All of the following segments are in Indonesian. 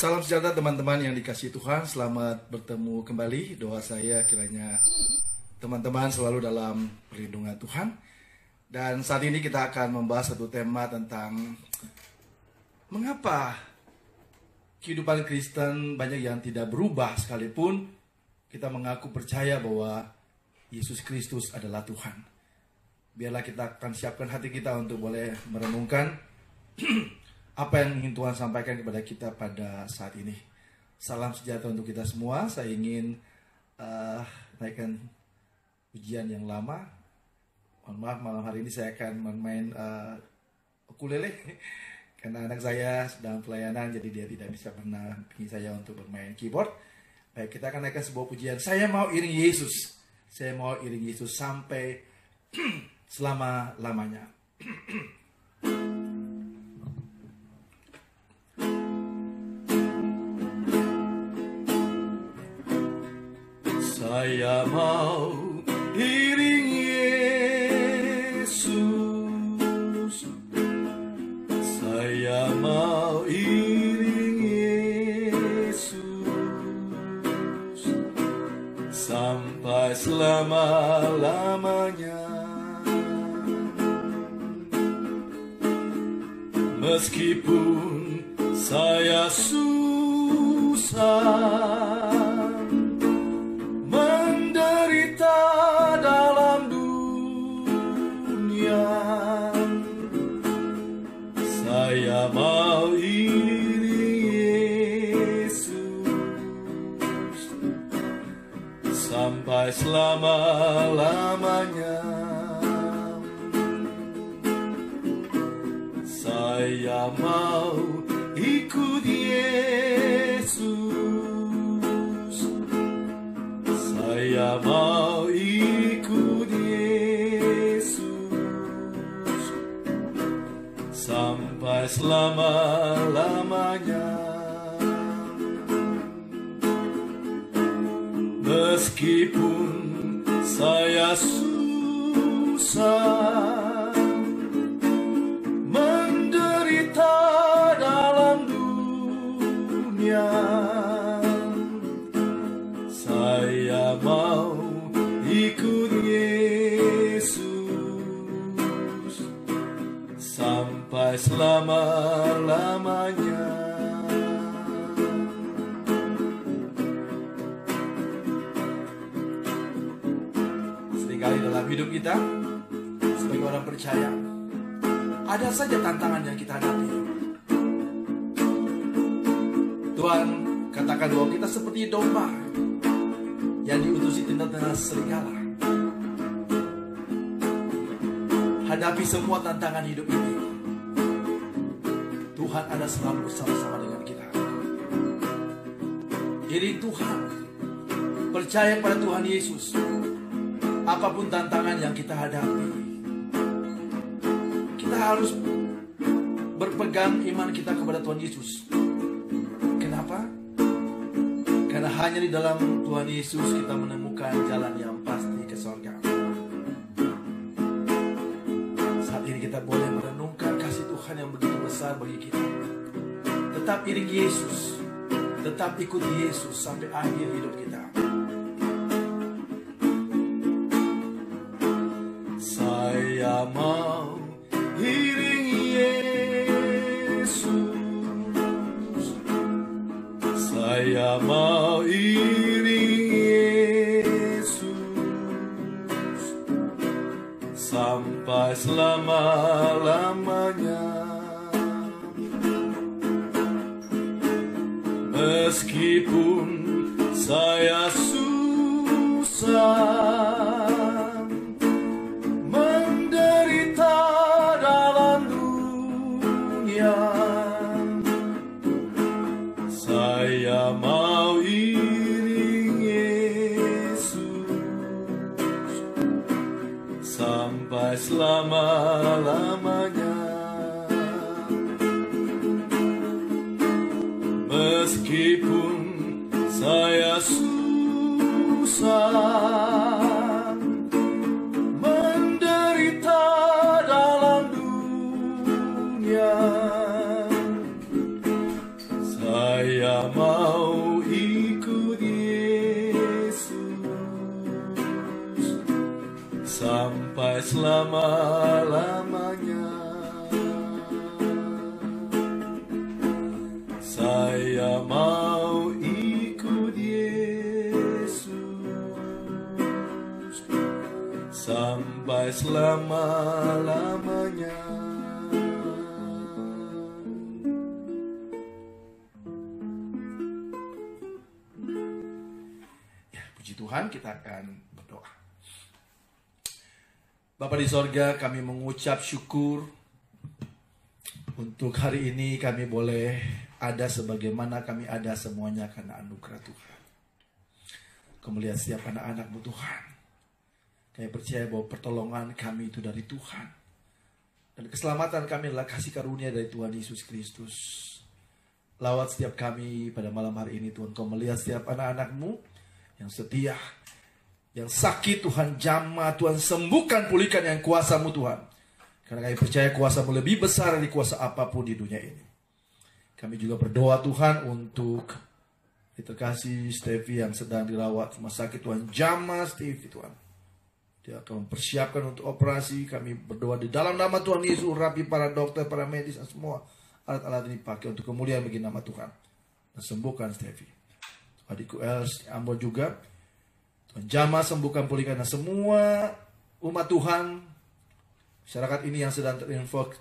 Salam sejahtera teman-teman yang dikasihi Tuhan. Selamat bertemu kembali. Doa saya kiranya teman-teman selalu dalam perlindungan Tuhan. Dan saat ini kita akan membahas satu tema tentang mengapa kehidupan Kristen banyak yang tidak berubah sekalipun kita mengaku percaya bahwa Yesus Kristus adalah Tuhan. Biarlah kita akan siapkan hati kita untuk boleh merenungkan apa yang ingin Tuhan sampaikan kepada kita pada saat ini. Salam sejahtera untuk kita semua. Saya ingin naikkan ujian yang lama. Mohon maaf, malam hari ini saya akan bermain ukulele karena anak saya sedang pelayanan, jadi dia tidak bisa menampingi saya untuk bermain keyboard. Baik, kita akan naikkan sebuah pujian. Saya mau iring Yesus. Saya mau iring Yesus sampai selama-lamanya. Saya mau iring Yesus. Saya mau iring Yesus sampai selama-lamanya. Meskipun saya susah menderita dalam dunia, saya mau iring Yesus sampai selama-lamanya. Saya mau ikut Yesus. Saya mau ikut Yesus sampai selama-lamanya. Meskipun saya susah menderita dalam dunia, saya mau ikut Yesus sampai selama-lamanya. Seringkali dalam hidup kita sebagai orang percaya ada saja tantangan yang kita hadapi. Tuhan katakan bahwa kita seperti domba yang diutus di tengah-tengah serigala. Hadapi semua tantangan hidup ini, Tuhan ada selalu bersama-sama dengan kita. Iring Tuhan, percaya pada Tuhan Yesus. Apapun tantangan yang kita hadapi, kita harus berpegang iman kita kepada Tuhan Yesus. Kenapa? Karena hanya di dalam Tuhan Yesus kita menemukan jalan yang pasti ke surga. Saat ini kita boleh merenungkan kasih Tuhan yang begitu besar bagi kita. Tetap iring Yesus, tetap ikuti Yesus sampai akhir hidup kita. Saya mau iring Yesus. Saya mau iring Yesus sampai selama-lamanya. Meskipun saya susah menderita dalam dunia, saya mau iring Yesus sampai selama-lamanya. Meskipun saya susah menderita dalam dunia, saya sampai selama-lamanya. Saya mau ikut Yesus sampai selama-lamanya. Ya, puji Tuhan, kita akan berdoa. Bapa di sorga, kami mengucap syukur untuk hari ini kami boleh ada sebagaimana kami ada semuanya karena anugerah Tuhan. Kau melihat setiap anak-anak-Mu Tuhan. Kami percaya bahwa pertolongan kami itu dari Tuhan. Dan keselamatan kami adalah kasih karunia dari Tuhan Yesus Kristus. Lawat setiap kami pada malam hari ini Tuhan. Kau melihat setiap anak-anak-Mu yang setia, yang sakit Tuhan jamah, Tuhan sembuhkan, pulihkan yang kuasa-Mu Tuhan. Karena kami percaya kuasa-Mu lebih besar dari kuasa apapun di dunia ini. Kami juga berdoa Tuhan untuk terkasih Stevie yang sedang dirawat rumah sakit. Tuhan jamah Stevie Tuhan. Dia akan mempersiapkan untuk operasi. Kami berdoa di dalam nama Tuhan Yesus, urapi para dokter, para medis, dan semua alat-alat ini pakai untuk kemuliaan bagi nama Tuhan. Dan sembuhkan Stevie. Adikku Els Ambon juga. Tuhan jamah, sembuhkan, pulihkan, dan semua umat Tuhan, masyarakat ini yang sedang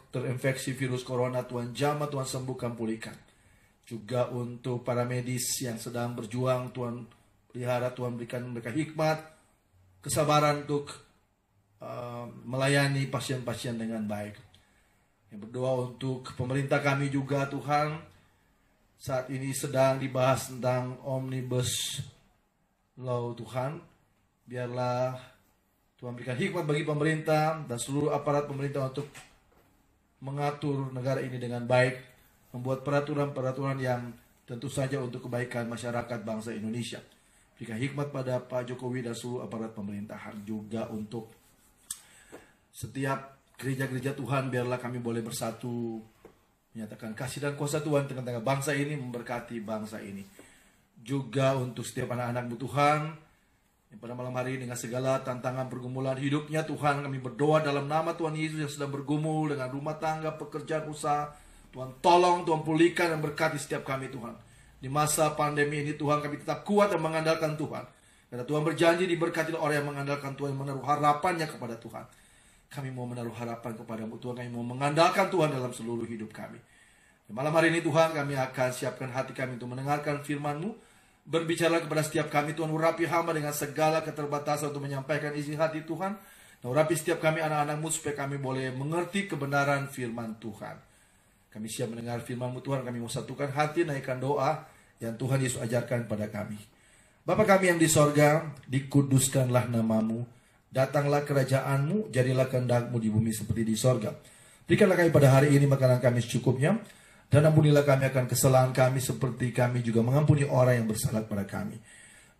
terinfeksi virus corona, Tuhan jamah, Tuhan sembuhkan, pulihkan. Juga untuk para medis yang sedang berjuang, Tuhan pelihara, Tuhan berikan mereka hikmat, kesabaran untuk melayani pasien-pasien dengan baik. Yang berdoa untuk pemerintah kami juga Tuhan. Saat ini sedang dibahas tentang Omnibus Law Tuhan. Biarlah Tuhan berikan hikmat bagi pemerintah dan seluruh aparat pemerintah untuk mengatur negara ini dengan baik. Membuat peraturan-peraturan yang tentu saja untuk kebaikan masyarakat bangsa Indonesia. Berikan hikmat pada Pak Jokowi dan seluruh aparat pemerintahan. Juga untuk setiap gereja-gereja Tuhan, biarlah kami boleh bersatu menyatakan kasih dan kuasa Tuhan tengah-tengah bangsa ini, memberkati bangsa ini. Juga untuk setiap anak-anak-Mu Tuhan, yang pada malam hari ini dengan segala tantangan pergumulan hidupnya Tuhan, kami berdoa dalam nama Tuhan Yesus yang sedang bergumul dengan rumah tangga, pekerjaan, usaha. Tuhan tolong, Tuhan pulihkan dan berkati setiap kami Tuhan. Di masa pandemi ini Tuhan, kami tetap kuat dan mengandalkan Tuhan. Karena Tuhan berjanji diberkati orang yang mengandalkan Tuhan, yang menaruh harapannya kepada Tuhan. Kami mau menaruh harapan kepada-Mu Tuhan, kami mau mengandalkan Tuhan dalam seluruh hidup kami. Di malam hari ini Tuhan, kami akan siapkan hati kami untuk mendengarkan firman-Mu. Berbicara kepada setiap kami Tuhan, urapi hamba dengan segala keterbatasan untuk menyampaikan isi hati Tuhan. Dan urapi setiap kami anak-anak-Mu supaya kami boleh mengerti kebenaran firman Tuhan. Kami siap mendengar firman-Mu Tuhan, kami mau satukan hati, naikkan doa yang Tuhan Yesus ajarkan pada kami. Bapa kami yang di sorga, dikuduskanlah nama-Mu, datanglah kerajaan-Mu, jadilah kehendak-Mu di bumi seperti di sorga. Berikanlah kami pada hari ini makanan kami secukupnya, dan ampunilah kami akan kesalahan kami seperti kami juga mengampuni orang yang bersalah kepada kami.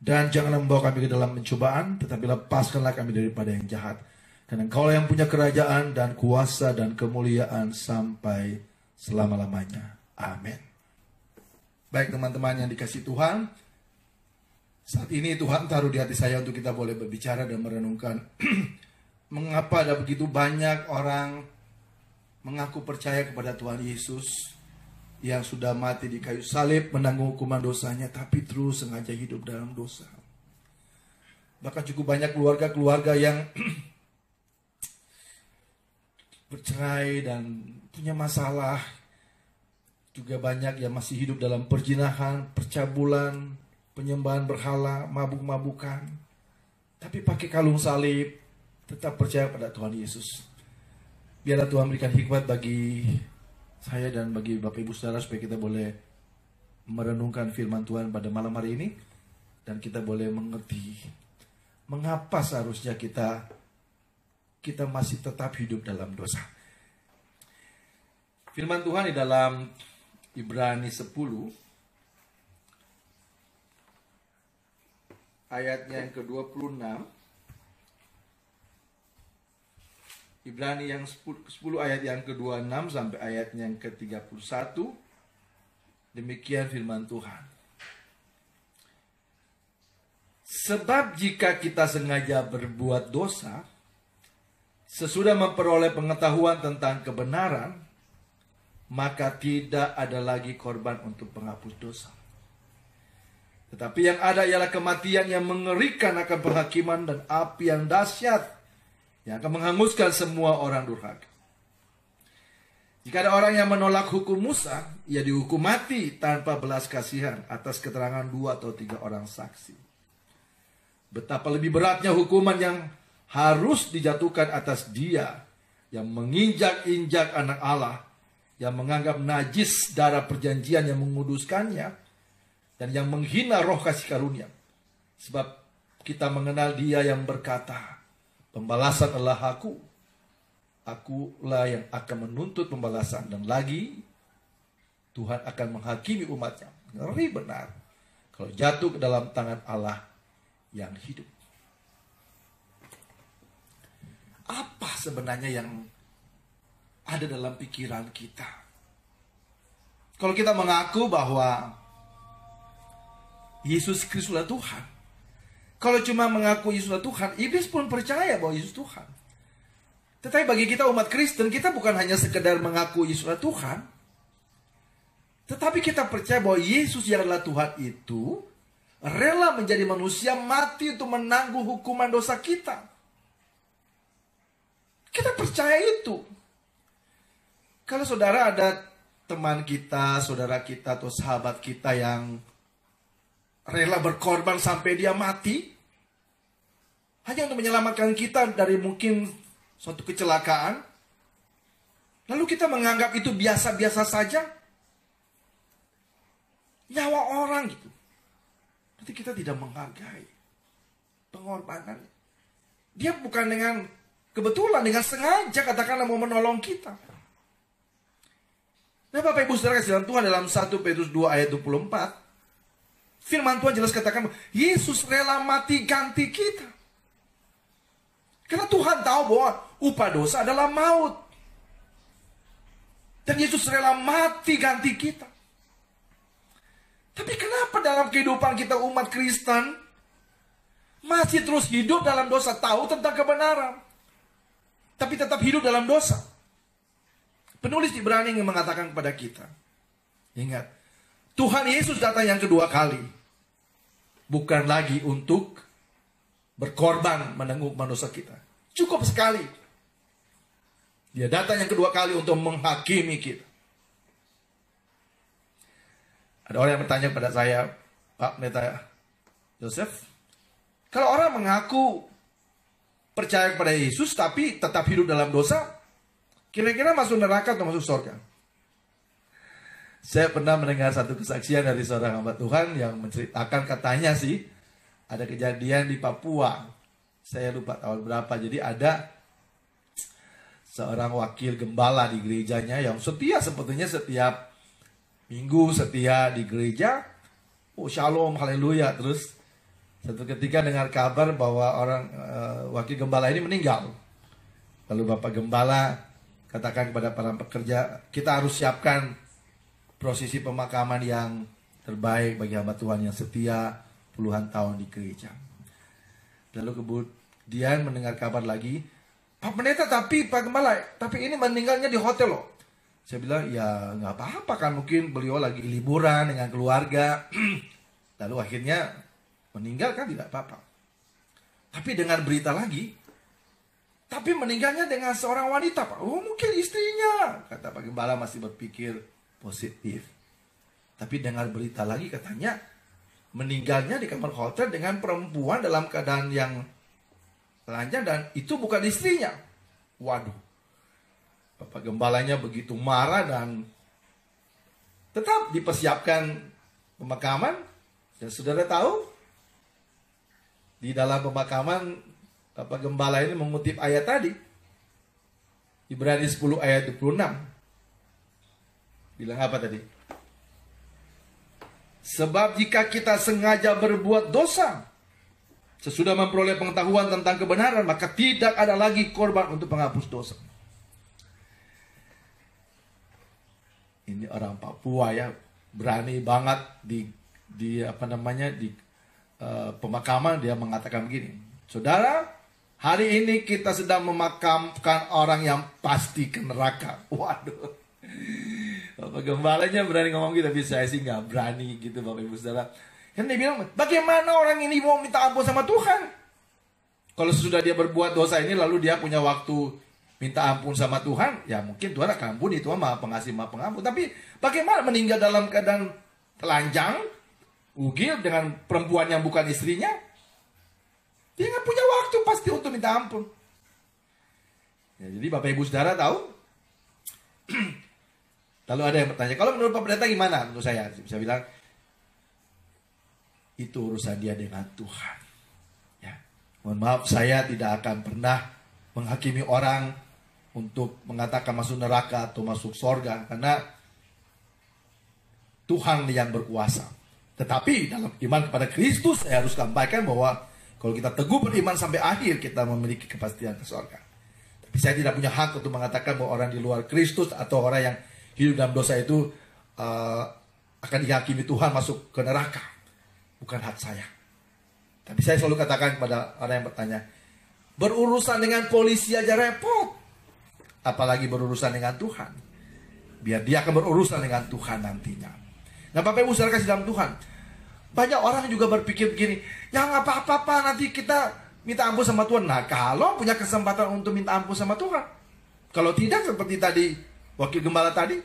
Dan janganlah membawa kami ke dalam pencobaan, tetapi lepaskanlah kami daripada yang jahat. Karena Engkaulah yang punya kerajaan dan kuasa dan kemuliaan sampai selama-lamanya. Amin. Baik teman-teman yang dikasihi Tuhan, saat ini Tuhan taruh di hati saya untuk kita boleh berbicara dan merenungkan mengapa ada begitu banyak orang mengaku percaya kepada Tuhan Yesus yang sudah mati di kayu salib menanggung hukuman dosanya, tapi terus sengaja hidup dalam dosa. Bahkan cukup banyak keluarga-keluarga yang bercerai dan punya masalah. Juga banyak yang masih hidup dalam perzinahan, percabulan, penyembahan berhala, mabuk-mabukan. Tapi pakai kalung salib, tetap percaya pada Tuhan Yesus. Biarlah Tuhan berikan hikmat bagi saya dan bagi Bapak Ibu Saudara supaya kita boleh merenungkan firman Tuhan pada malam hari ini. Dan kita boleh mengerti mengapa seharusnya kita masih tetap hidup dalam dosa. Firman Tuhan di dalam Ibrani 10 ayatnya yang ke-26. Ibrani yang 10 ayat yang ke-26 sampai ayatnya yang ke-31. Demikian firman Tuhan. Sebab jika kita sengaja berbuat dosa, Sesudah memperoleh pengetahuan tentang kebenaran, maka tidak ada lagi korban untuk penghapus dosa. Tetapi yang ada ialah kematian yang mengerikan akan penghakiman dan api yang dahsyat yang akan menghanguskan semua orang durhaka. Jika ada orang yang menolak hukum Musa, ia dihukum mati tanpa belas kasihan atas keterangan 2 atau 3 orang saksi. Betapa lebih beratnya hukuman yang harus dijatuhkan atas dia yang menginjak-injak anak Allah, yang menganggap najis darah perjanjian yang menguduskannya, dan yang menghina roh kasih karunia. Sebab kita mengenal dia yang berkata, pembalasan adalah akulah yang akan menuntut pembalasan. Dan lagi, Tuhan akan menghakimi umatnya. Ngeri benar kalau jatuh ke dalam tangan Allah yang hidup. Apa sebenarnya yang ada dalam pikiran kita? Kalau kita mengaku bahwa Yesus Kristuslah Tuhan. Kalau cuma mengaku Yesuslah Tuhan, iblis pun percaya bahwa Yesus Tuhan. Tetapi bagi kita umat Kristen, kita bukan hanya sekedar mengaku Yesuslah Tuhan, tetapi kita percaya bahwa Yesus yang adalah Tuhan itu rela menjadi manusia, mati untuk menanggung hukuman dosa kita. Kita percaya itu. Kalau saudara ada teman kita, saudara kita, atau sahabat kita yang rela berkorban sampai dia mati, hanya untuk menyelamatkan kita dari mungkin suatu kecelakaan, lalu kita menganggap itu biasa-biasa saja, nyawa orang gitu. Nanti kita tidak menghargai pengorbanan. Dia bukan dengan kebetulan, dengan sengaja katakanlah mau menolong kita. Nah Bapak Ibu Saudara kasih Tuhan, dalam 1 Petrus 2 ayat 24, firman Tuhan jelas katakan, Yesus rela mati ganti kita. Karena Tuhan tahu bahwa upah dosa adalah maut. Dan Yesus rela mati ganti kita. Tapi kenapa dalam kehidupan kita umat Kristen masih terus hidup dalam dosa, tahu tentang kebenaran, tapi tetap hidup dalam dosa? Penulis Ibrani yang mengatakan kepada kita, ingat, Tuhan Yesus datang yang kedua kali, bukan lagi untuk berkorban menanggung dosa kita. Cukup sekali. Dia datang yang kedua kali untuk menghakimi kita. Ada orang yang bertanya kepada saya, Pak Pendeta Joseph, kalau orang mengaku percaya kepada Yesus tapi tetap hidup dalam dosa, kira-kira masuk neraka atau masuk surga? Saya pernah mendengar satu kesaksian dari seorang hamba Tuhan yang menceritakan, katanya sih ada kejadian di Papua. Saya lupa tahun berapa. Jadi ada seorang wakil gembala di gerejanya yang setia, sebetulnya setiap minggu setia di gereja. Oh shalom, haleluya. Terus satu ketika dengar kabar bahwa orang wakil gembala ini meninggal. Lalu Bapak Gembala katakan kepada para pekerja, kita harus siapkan prosesi pemakaman yang terbaik bagi hamba Tuhan yang setia puluhan tahun di gereja. Lalu kemudian mendengar kabar lagi, Pak Pendeta, tapi Pak Gembala, tapi ini meninggalnya di hotel loh. Saya bilang, ya nggak apa-apa kan, mungkin beliau lagi liburan dengan keluarga. Lalu akhirnya meninggal kan tidak apa-apa. Tapi dengar berita lagi, tapi meninggalnya dengan seorang wanita, Pak. Oh mungkin istrinya, kata Pak Gembala masih berpikir positif. Tapi dengar berita lagi katanya meninggalnya di kamar hotel dengan perempuan dalam keadaan yang telanjang dan itu bukan istrinya. Waduh, Bapak Gembalanya begitu marah dan tetap dipersiapkan pemakaman. Dan saudara tahu, di dalam pemakaman Bapak Gembala ini mengutip ayat tadi, Ibrani 10 ayat 26. Bilang apa tadi? Sebab jika kita sengaja berbuat dosa sesudah memperoleh pengetahuan tentang kebenaran, maka tidak ada lagi korban untuk penghapus dosa. Ini orang Papua ya, berani banget di pemakaman dia mengatakan begini, saudara Hari ini kita sedang memakamkan orang yang pasti ke neraka. Waduh. Bapak Gembalanya berani ngomong gitu, tapi saya sih nggak berani gitu Bapak Ibu Saudara. Kan dia bilang, bagaimana orang ini mau minta ampun sama Tuhan? Kalau sudah dia berbuat dosa ini lalu dia punya waktu minta ampun sama Tuhan, ya mungkin Tuhan akan ampuni, Tuhan Maha Pengasih Maha Pengampun. Tapi bagaimana meninggal dalam keadaan telanjang, ugil dengan perempuan yang bukan istrinya? Dia nggak punya waktu pasti untuk minta ampun. Ya, jadi Bapak Ibu Saudara tahu? Lalu ada yang bertanya, kalau menurut Pak Pendeta gimana? Menurut saya bilang, itu urusan dia dengan Tuhan. Ya. Mohon maaf, saya tidak akan pernah menghakimi orang untuk mengatakan masuk neraka atau masuk sorga. Karena Tuhan yang berkuasa. Tetapi dalam iman kepada Kristus, saya harus sampaikan bahwa kalau kita teguh beriman sampai akhir, kita memiliki kepastian ke surga. Tapi saya tidak punya hak untuk mengatakan bahwa orang di luar Kristus atau orang yang hidup dalam dosa itu akan dihakimi Tuhan masuk ke neraka. Bukan hak saya. Tapi saya selalu katakan kepada orang yang bertanya, berurusan dengan polisi aja repot, apalagi berurusan dengan Tuhan. Biar dia akan berurusan dengan Tuhan nantinya. Nah Bapak Ibu Saudara kasih dalam Tuhan, banyak orang juga berpikir begini, ya nggak apa-apa nanti kita minta ampun sama Tuhan. Nah kalau punya kesempatan untuk minta ampun sama Tuhan, kalau tidak seperti tadi wakil gembala tadi,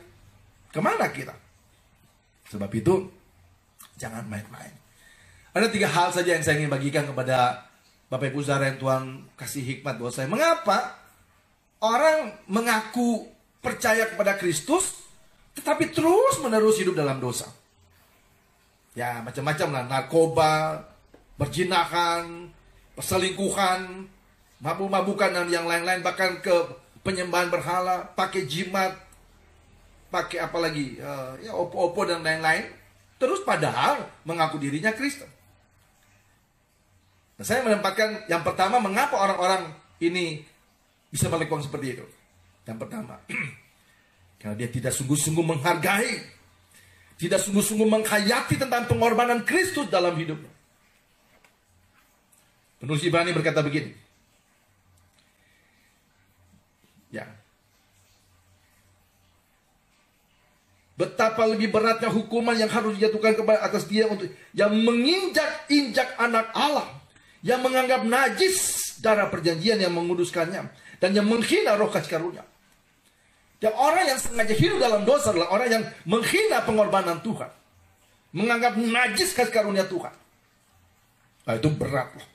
kemana kita? Sebab itu jangan main-main. Ada 3 hal saja yang saya ingin bagikan kepada Bapak Ibu Saudara yang Tuhan kasih hikmat buat saya. Mengapa orang mengaku percaya kepada Kristus, tetapi terus menerus hidup dalam dosa? Ya macam-macam lah, narkoba, perzinahan, perselingkuhan, mabuk-mabukan dan yang lain-lain, bahkan ke penyembahan berhala, pakai jimat, pakai apa lagi, ya opo-opo dan lain-lain. Terus padahal mengaku dirinya Kristen. Nah, saya menempatkan yang pertama, mengapa orang-orang ini bisa melakukan seperti itu. Yang pertama, karena dia tidak sungguh-sungguh menghargai, tidak sungguh-sungguh menghayati tentang pengorbanan Kristus dalam hidupnya. Penulis Ibrani berkata begini. Ya. Betapa lebih beratnya hukuman yang harus dijatuhkan kepada atas dia untuk yang menginjak-injak anak Allah, yang menganggap najis darah perjanjian yang menguduskannya, dan yang menghina roh kasih karunia. Dan orang yang sengaja hidup dalam dosa adalah orang yang menghina pengorbanan Tuhan, menganggap najis kasih karunia Tuhan. Nah, itu berat loh.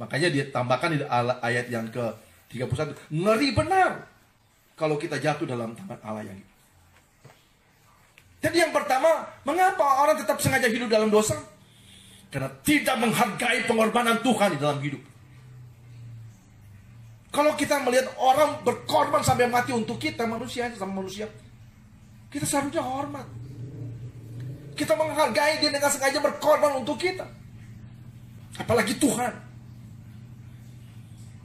Makanya dia tambahkan di ayat yang ke-31, ngeri benar kalau kita jatuh dalam tangan Allah yang itu. Jadi yang pertama, mengapa orang tetap sengaja hidup dalam dosa? Karena tidak menghargai pengorbanan Tuhan di dalam hidup. Kalau kita melihat orang berkorban sampai mati untuk kita, manusia sama manusia, kita seharusnya hormat. Kita menghargai dia dengan sengaja berkorban untuk kita. Apalagi Tuhan.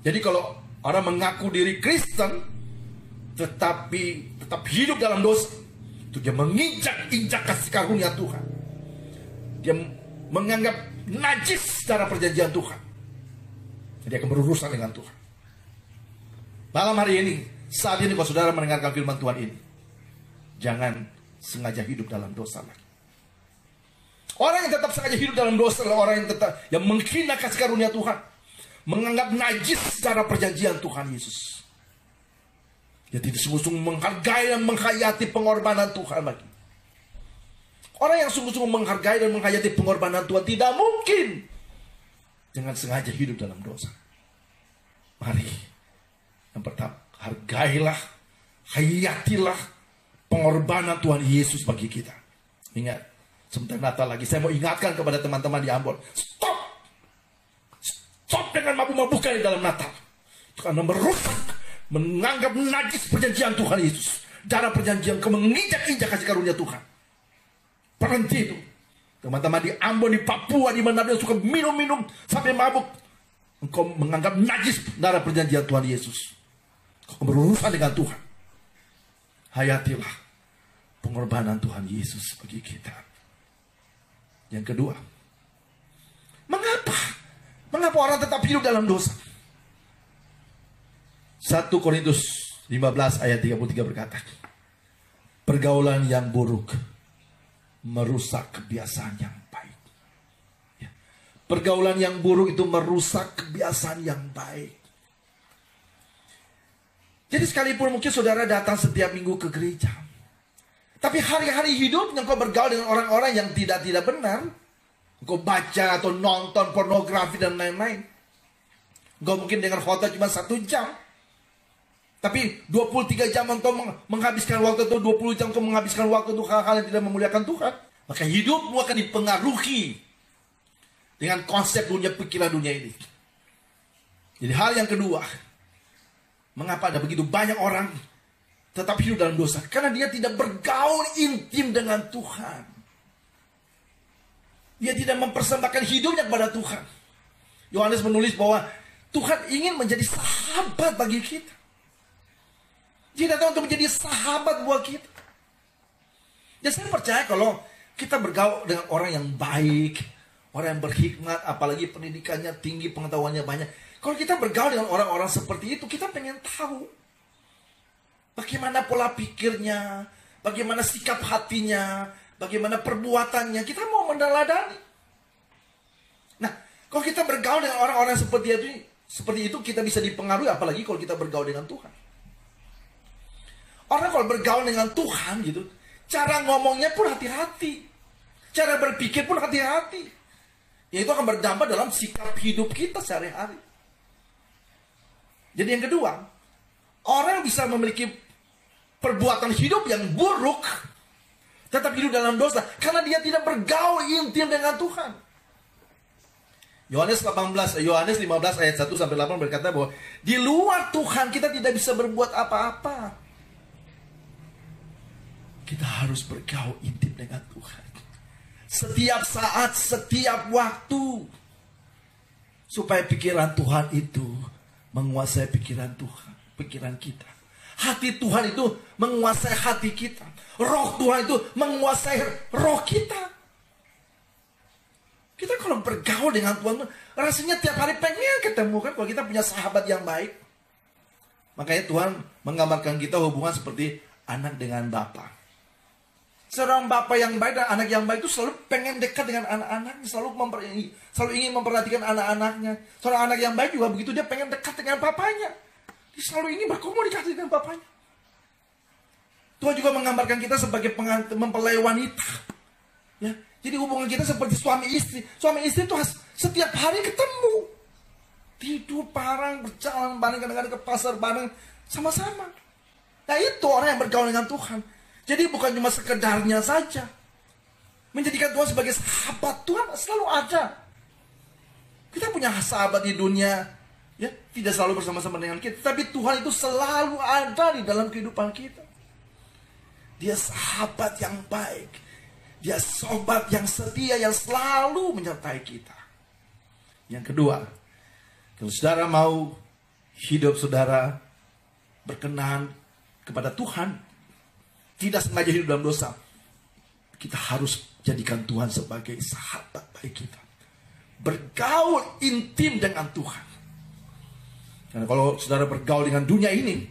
Jadi kalau orang mengaku diri Kristen, tetapi tetap hidup dalam dosa, itu dia menginjak-injak kasih karunia Tuhan. Dia menganggap najis darah perjanjian Tuhan. Jadi akan berurusan dengan Tuhan. Malam hari ini, saat ini kalau saudara mendengarkan firman Tuhan ini, jangan sengaja hidup dalam dosa lagi. Orang yang tetap sengaja hidup dalam dosa adalah orang yang menghina kasih karunia Tuhan, menganggap najis darah perjanjian Tuhan Yesus. Dia tidak sungguh-sungguh menghargai dan menghayati pengorbanan Tuhan bagi. Orang yang sungguh-sungguh menghargai dan menghayati pengorbanan Tuhan tidak mungkin dengan sengaja hidup dalam dosa. Mari. Yang pertama, hargailah, hayatilah pengorbanan Tuhan Yesus bagi kita. Ingat, sebentar Natal lagi, saya mau ingatkan kepada teman-teman di Ambon, stop dengan mabuk-mabukan di dalam Natal. Itu karena merusak, menganggap najis perjanjian Tuhan Yesus, darah perjanjian, menginjak-injak kasih karunia Tuhan. Berhenti itu. Teman-teman di Ambon, di Papua, di mana dia suka minum-minum sampai mabuk, engkau menganggap najis darah perjanjian Tuhan Yesus. Kau berurusan dengan Tuhan. Hayatilah pengorbanan Tuhan Yesus bagi kita. Yang kedua, mengapa orang tetap hidup dalam dosa? 1 Korintus 15 ayat 33 berkata, pergaulan yang buruk merusak kebiasaan yang baik. Ya. Pergaulan yang buruk itu merusak kebiasaan yang baik. Jadi sekalipun mungkin saudara datang setiap minggu ke gereja, tapi hari-hari hidupnya engkau bergaul dengan orang-orang yang tidak benar. Engkau baca atau nonton pornografi dan lain-lain. Engkau mungkin dengar khotbah cuma 1 jam, tapi 23 jam engkau menghabiskan waktu, atau 20 jam engkau menghabiskan waktu untuk hal-hal yang tidak memuliakan Tuhan. Maka hidupmu akan dipengaruhi dengan konsep dunia, pikiran dunia ini. Jadi hal yang kedua, mengapa ada begitu banyak orang tetap hidup dalam dosa? Karena dia tidak bergaul intim dengan Tuhan. Dia tidak mempersembahkan hidupnya kepada Tuhan. Yohanes menulis bahwa Tuhan ingin menjadi sahabat bagi kita. Dia datang untuk menjadi sahabat buat kita. Dan saya percaya kalau kita bergaul dengan orang yang baik, orang yang berhikmat, apalagi pendidikannya tinggi, pengetahuannya banyak. Kalau kita bergaul dengan orang-orang seperti itu, kita pengen tahu bagaimana pola pikirnya, bagaimana sikap hatinya, bagaimana perbuatannya. Kita mau meneladani. Nah, kalau kita bergaul dengan orang-orang seperti itu, kita bisa dipengaruhi, apalagi kalau kita bergaul dengan Tuhan. Orang kalau bergaul dengan Tuhan gitu, cara ngomongnya pun hati-hati, cara berpikir pun hati-hati. Itu akan berdampak dalam sikap hidup kita sehari-hari. Jadi yang kedua, orang bisa memiliki perbuatan hidup yang buruk, tetap hidup dalam dosa, karena dia tidak bergaul intim dengan Tuhan. Yohanes 15 ayat 1-8 berkata bahwa di luar Tuhan kita tidak bisa berbuat apa-apa. Kita harus bergaul intim dengan Tuhan. Setiap saat, setiap waktu. Supaya pikiran Tuhan itu menguasai pikiran Tuhan, pikiran kita. Hati Tuhan itu menguasai hati kita. Roh Tuhan itu menguasai roh kita. Kita kalau bergaul dengan Tuhan, rasanya tiap hari pengen ketemu kan, kalau kita punya sahabat yang baik. Makanya Tuhan menggambarkan kita hubungan seperti anak dengan bapa. Seorang bapak yang baik dan anak yang baik itu selalu pengen dekat dengan anak-anaknya, selalu ingin memperhatikan anak-anaknya. Seorang anak yang baik juga begitu, dia pengen dekat dengan papanya. Dia selalu ingin berkomunikasi dengan papanya. Tuhan juga menggambarkan kita sebagai mempelai wanita. Ya, jadi hubungan kita seperti suami istri. Suami istri itu setiap hari ketemu, tidur bareng, berjalan bareng, kadang-kadang ke pasar bareng, sama-sama. Nah itu orang yang bergaul dengan Tuhan. Jadi bukan cuma sekedarnya saja. Menjadikan Tuhan sebagai sahabat. Tuhan selalu ada. Kita punya sahabat di dunia, ya, tidak selalu bersama-sama dengan kita, tapi Tuhan itu selalu ada di dalam kehidupan kita. Dia sahabat yang baik. Dia sobat yang setia, yang selalu menyertai kita. Yang kedua, kalau saudara mau hidup saudara berkenan kepada Tuhan, tidak sengaja hidup dalam dosa, kita harus jadikan Tuhan sebagai sahabat baik kita. Bergaul intim dengan Tuhan. Karena kalau saudara bergaul dengan dunia ini,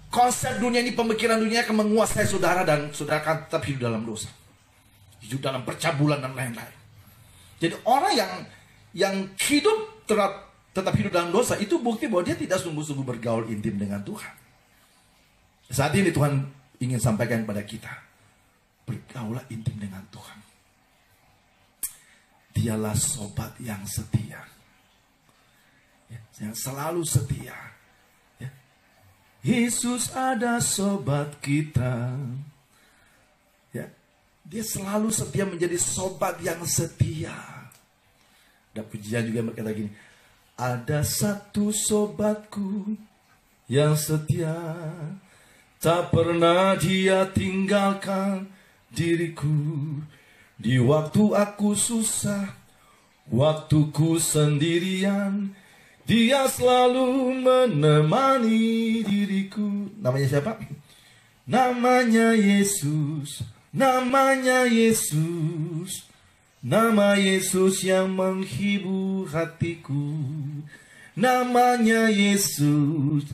konsep dunia ini, pemikiran dunia akan menguasai saudara, dan saudara akan tetap hidup dalam dosa, hidup dalam percabulan dan lain-lain. Jadi orang yang hidup tetap hidup dalam dosa, itu bukti bahwa dia tidak sungguh-sungguh bergaul intim dengan Tuhan. Saat ini Tuhan ingin sampaikan kepada kita, bergaulah intim dengan Tuhan. Dialah sobat yang setia, ya, yang selalu setia. Ya. Yesus ada sobat kita. Ya. Dia selalu setia, menjadi sobat yang setia. Dan pujian juga berkata gini, ada satu sobatku yang setia, tak pernah dia tinggalkan diriku. Di waktu aku susah, waktuku sendirian, dia selalu menemani diriku. Namanya siapa? Namanya Yesus. Namanya Yesus. Nama Yesus yang menghibur hatiku. Namanya Yesus.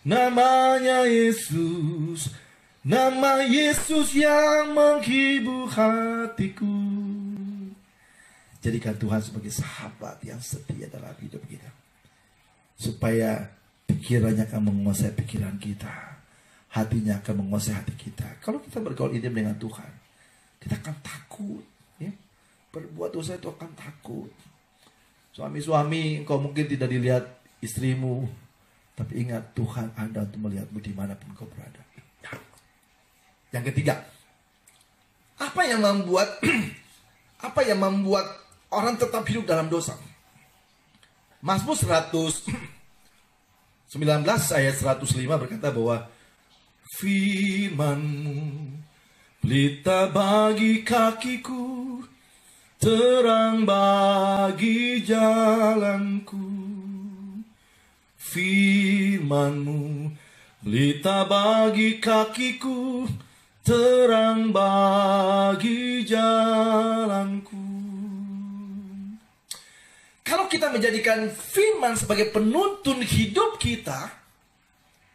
Namanya Yesus, nama Yesus yang menghibur hatiku. Jadikan Tuhan sebagai sahabat yang setia dalam hidup kita, supaya pikirannya akan menguasai pikiran kita, hatinya akan menguasai hati kita. Kalau kita bergaul intim dengan Tuhan, kita akan takut, ya. Berbuat dosa itu akan takut. Suami-suami, engkau mungkin tidak dilihat istrimu, tapi ingat Tuhan ada untuk melihatmu dimanapun kau berada. Yang ketiga, apa yang membuat orang tetap hidup dalam dosa? Mazmur 119 ayat 105 berkata bahwa firman-Mu pelita bagi kakiku, terang bagi jalanku. Firman-Mu pelita bagi kakiku, terang bagi jalanku. Kalau kita menjadikan firman sebagai penuntun hidup kita,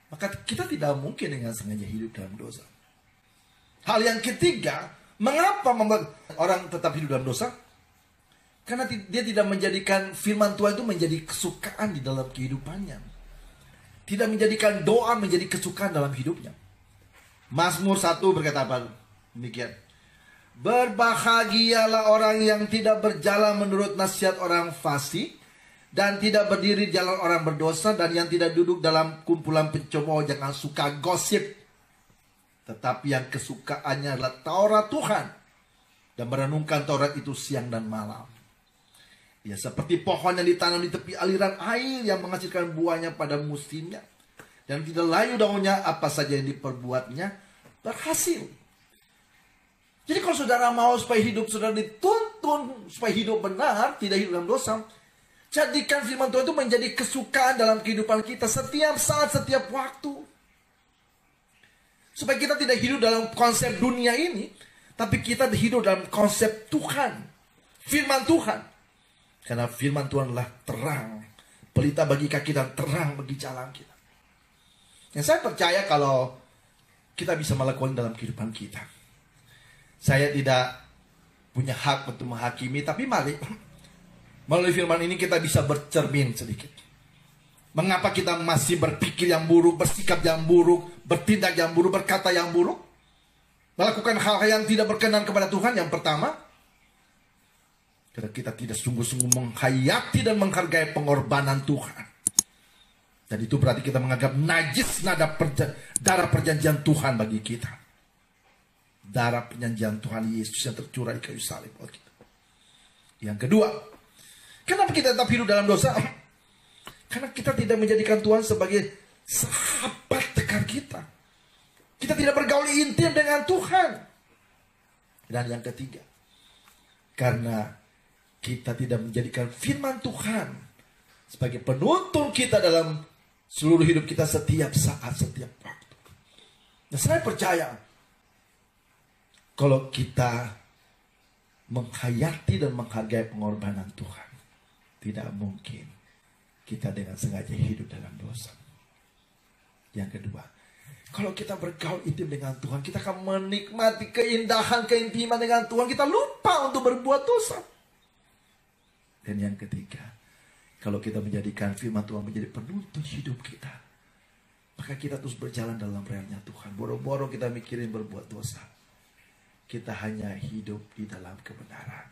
maka kita tidak mungkin dengan sengaja hidup dalam dosa. Hal yang ketiga, mengapa membuat orang tetap hidup dalam dosa? Karena dia tidak menjadikan firman Tuhan itu menjadi kesukaan di dalam kehidupannya. Tidak menjadikan doa menjadi kesukaan dalam hidupnya. Mazmur 1 berkata apa? Demikian. Berbahagialah orang yang tidak berjalan menurut nasihat orang fasik, dan tidak berdiri di jalan orang berdosa, dan yang tidak duduk dalam kumpulan pencemooh. Jangan suka gosip, tetapi yang kesukaannya adalah Taurat Tuhan, dan merenungkan Taurat itu siang dan malam. Ya, seperti pohon yang ditanam di tepi aliran air yang menghasilkan buahnya pada musimnya, dan tidak layu daunnya, apa saja yang diperbuatnya berhasil. Jadi kalau saudara mau supaya hidup saudara dituntun supaya hidup benar, tidak hidup dalam dosa, jadikan firman Tuhan itu menjadi kesukaan dalam kehidupan kita setiap saat, setiap waktu. Supaya kita tidak hidup dalam konsep dunia ini, tapi kita hidup dalam konsep Tuhan, firman Tuhan. Karena firman Tuhan adalah terang, pelita bagi kaki dan terang bagi jalan kita. Yang saya percaya kalau kita bisa melakukan dalam kehidupan kita. Saya tidak punya hak untuk menghakimi, tapi mari melalui firman ini kita bisa bercermin sedikit. Mengapa kita masih berpikir yang buruk, bersikap yang buruk, bertindak yang buruk, berkata yang buruk, melakukan hal-hal yang tidak berkenan kepada Tuhan? Yang pertama, karena kita tidak sungguh-sungguh menghayati dan menghargai pengorbanan Tuhan. Dan itu berarti kita menganggap najis darah perjanjian Tuhan bagi kita. Darah perjanjian Tuhan Yesus yang tercurah di kayu salib buat kita. Yang kedua, kenapa kita tetap hidup dalam dosa? Karena kita tidak menjadikan Tuhan sebagai sahabat dekat kita. Kita tidak bergaul intim dengan Tuhan. Dan yang ketiga, karena kita tidak menjadikan firman Tuhan sebagai penuntun kita dalam seluruh hidup kita setiap saat, setiap waktu. Nah, saya percaya kalau kita menghayati dan menghargai pengorbanan Tuhan, tidak mungkin kita dengan sengaja hidup dalam dosa. Yang kedua, kalau kita bergaul intim dengan Tuhan, kita akan menikmati keindahan, keintiman dengan Tuhan. Kita lupa untuk berbuat dosa. Dan yang ketiga, kalau kita menjadikan firman Tuhan menjadi penuntun hidup kita, maka kita terus berjalan dalam realnya Tuhan. Boro-boro kita mikirin berbuat dosa. Kita hanya hidup di dalam kebenaran.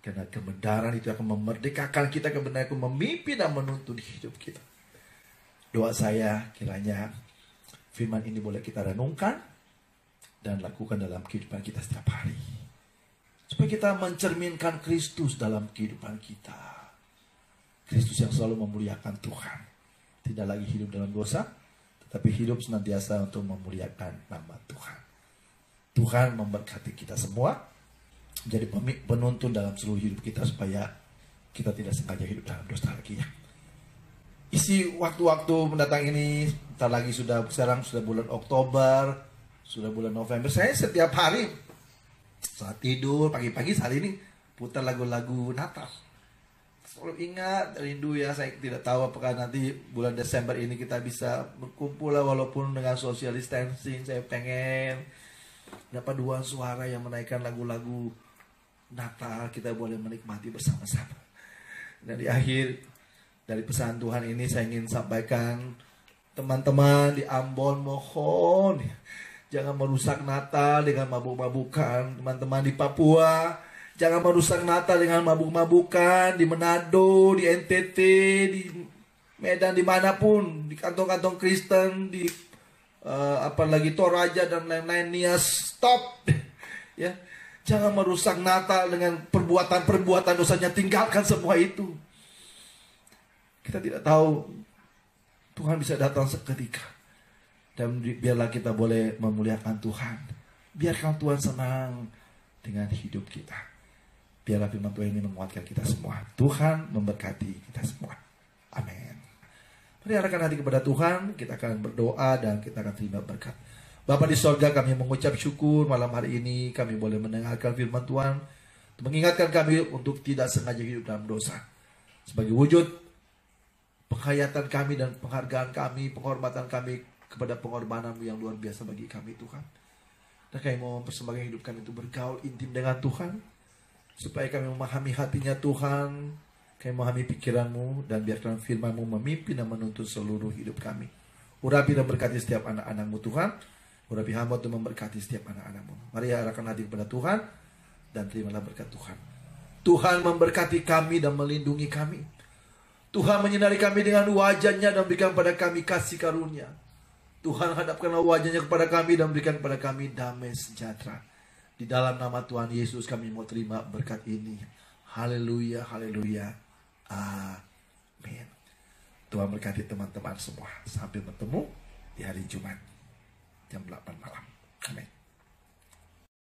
Karena kebenaran itu akan memerdekakan kita, kebenaran itu memimpin dan menuntun hidup kita. Doa saya kiranya firman ini boleh kita renungkan dan lakukan dalam kehidupan kita setiap hari. Supaya kita mencerminkan Kristus dalam kehidupan kita. Kristus yang selalu memuliakan Tuhan. Tidak lagi hidup dalam dosa, tetapi hidup senantiasa untuk memuliakan nama Tuhan. Tuhan memberkati kita semua, menjadi penuntun dalam seluruh hidup kita supaya kita tidak sengaja hidup dalam dosa lagi ya. Isi waktu-waktu mendatang ini, sekarang sudah bulan Oktober, sudah bulan November. Saya setiap hari saat tidur, pagi-pagi saat ini putar lagu-lagu Natal. selalu ingat, rindu ya. Saya tidak tahu apakah nanti bulan Desember ini kita bisa berkumpul lah, walaupun dengan social distancing. Saya pengen dapat dua suara yang menaikkan lagu-lagu Natal, kita boleh menikmati bersama-sama. Dan di akhir dari pesan Tuhan ini saya ingin sampaikan, teman-teman di Ambon, mohon jangan merusak Natal dengan mabuk-mabukan. Teman-teman di Papua, jangan merusak Natal dengan mabuk-mabukan. Di Manado, di NTT, di Medan, dimanapun, di kantong-kantong Kristen, di apalagi Toraja dan lain-lain, Nias, stop. Ya, jangan merusak Natal dengan perbuatan-perbuatan dosanya. Tinggalkan semua itu. Kita tidak tahu Tuhan bisa datang seketika. Dan biarlah kita boleh memuliakan Tuhan. Biarkan Tuhan senang dengan hidup kita. Biarlah firman Tuhan ini menguatkan kita semua. Tuhan memberkati kita semua. Amin. Mari arahkan hati kepada Tuhan. Kita akan berdoa dan kita akan terima berkat. Bapa di sorga, kami mengucap syukur malam hari ini. Kami boleh mendengarkan firman Tuhan. Mengingatkan kami untuk tidak sengaja hidup dalam dosa. Sebagai wujud penghayatan kami dan penghargaan kami, penghormatan kami kepada pengorbanan-Mu yang luar biasa bagi kami, Tuhan. Dan kami mau mempersembahkan hidup kami itu bergaul intim dengan Tuhan, supaya kami memahami hatinya Tuhan, kami memahami pikiran-Mu, dan biarkan firman-Mu memimpin dan menuntun seluruh hidup kami. Urapi dan berkati setiap anak-anak-Mu Tuhan. Urapi hamba untuk memberkati setiap anak-anak-Mu. Mari arahkan hati kepada Tuhan, dan terimalah berkat Tuhan. Tuhan memberkati kami dan melindungi kami. Tuhan menyinari kami dengan wajah-Nya dan berikan kepada kami kasih karunia. Tuhan hadapkanlah wajah-Nya kepada kami dan berikan kepada kami damai sejahtera. Di dalam nama Tuhan Yesus kami mau terima berkat ini. Haleluya, haleluya. Amin. Tuhan berkati teman-teman semua. Sampai bertemu di hari Jumat jam 8 malam. Amin.